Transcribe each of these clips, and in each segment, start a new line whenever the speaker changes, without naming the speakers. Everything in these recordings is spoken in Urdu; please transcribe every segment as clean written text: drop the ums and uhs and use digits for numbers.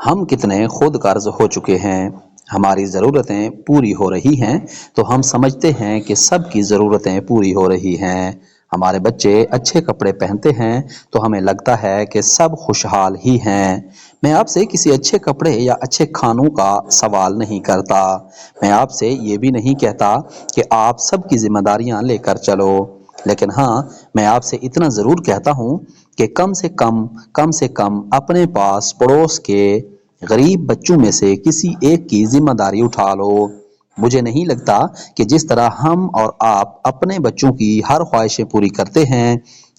ہم کتنے خود غرض ہو چکے ہیں، ہماری ضرورتیں پوری ہو رہی ہیں تو ہم سمجھتے ہیں کہ سب کی ضرورتیں پوری ہو رہی ہیں۔ ہمارے بچے اچھے کپڑے پہنتے ہیں تو ہمیں لگتا ہے کہ سب خوشحال ہی ہیں۔ میں آپ سے کسی اچھے کپڑے یا اچھے کھانوں کا سوال نہیں کرتا۔ میں آپ سے یہ بھی نہیں کہتا کہ آپ سب کی ذمہ داریاں لے کر چلو، لیکن ہاں میں آپ سے اتنا ضرور کہتا ہوں کہ کم سے کم اپنے پاس پڑوس کے غریب بچوں میں سے کسی ایک کی ذمہ داری اٹھا لو۔ مجھے نہیں لگتا کہ جس طرح ہم اور آپ اپنے بچوں کی ہر خواہشیں پوری کرتے ہیں،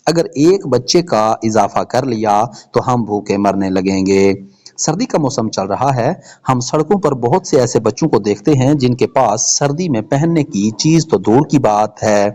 اگر ایک بچے کا اضافہ کر لیا تو ہم بھوکے مرنے لگیں گے۔ سردی کا موسم چل رہا ہے، ہم سڑکوں پر بہت سے ایسے بچوں کو دیکھتے ہیں جن کے پاس سردی میں پہننے کی چیز تو دور کی بات ہے،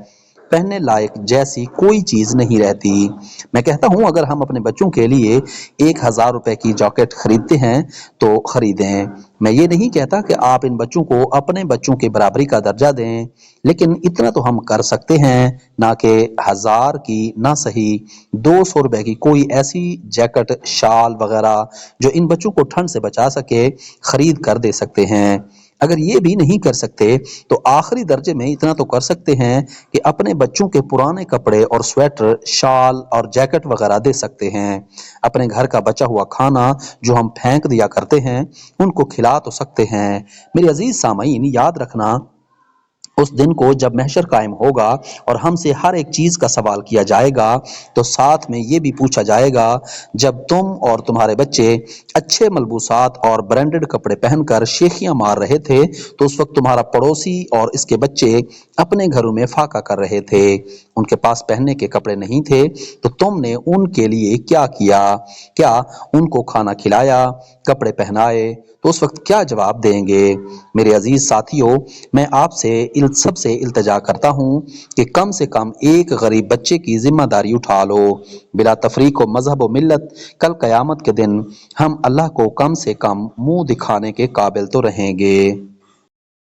پہننے لائق جیسی کوئی چیز نہیں رہتی۔ میں کہتا ہوں اگر ہم اپنے بچوں کے لیے 1000 روپے کی جاکٹ خریدتے ہیں تو خریدیں۔ میں یہ نہیں کہتا کہ آپ ان بچوں کو اپنے بچوں کے برابری کا درجہ دیں، لیکن اتنا تو ہم کر سکتے ہیں، نہ کہ 1000 کی نہ صحیح 200 روپے کی کوئی ایسی جیکٹ، شال وغیرہ جو ان بچوں کو ٹھنڈ سے بچا سکے خرید کر دے سکتے ہیں۔ اگر یہ بھی نہیں کر سکتے تو آخری درجے میں اتنا تو کر سکتے ہیں کہ اپنے بچوں کے پرانے کپڑے اور سویٹر، شال اور جیکٹ وغیرہ دے سکتے ہیں۔ اپنے گھر کا بچا ہوا کھانا جو ہم پھینک دیا کرتے ہیں ان کو کھلا تو سکتے ہیں۔ میرے عزیز سامعین، یاد رکھنا اس دن کو جب محشر قائم ہوگا اور ہم سے ہر ایک چیز کا سوال کیا جائے گا تو ساتھ میں یہ بھی پوچھا جائے گا، جب تم اور تمہارے بچے اچھے ملبوسات اور برانڈڈ کپڑے پہن کر شیخیاں مار رہے تھے تو اس وقت تمہارا پڑوسی اور اس کے بچے اپنے گھروں میں فاقہ کر رہے تھے، ان کے پاس پہننے کے کپڑے نہیں تھے تو تم نے ان کے لیے کیا کیا؟ کیا ان کو کھانا کھلایا، کپڑے پہنائے؟ تو اس وقت کیا جواب دیں گے؟ میرے عزیز ساتھیوں، میں آپ سے سب سے التجا کرتا ہوں کہ کم سے کم ایک غریب بچے کی ذمہ داری اٹھا لو۔ بلا تفریق و مذہب و ملت کل قیامت کے دن ہم اللہ کو کم سے کم منہ دکھانے کے قابل تو رہیں گے۔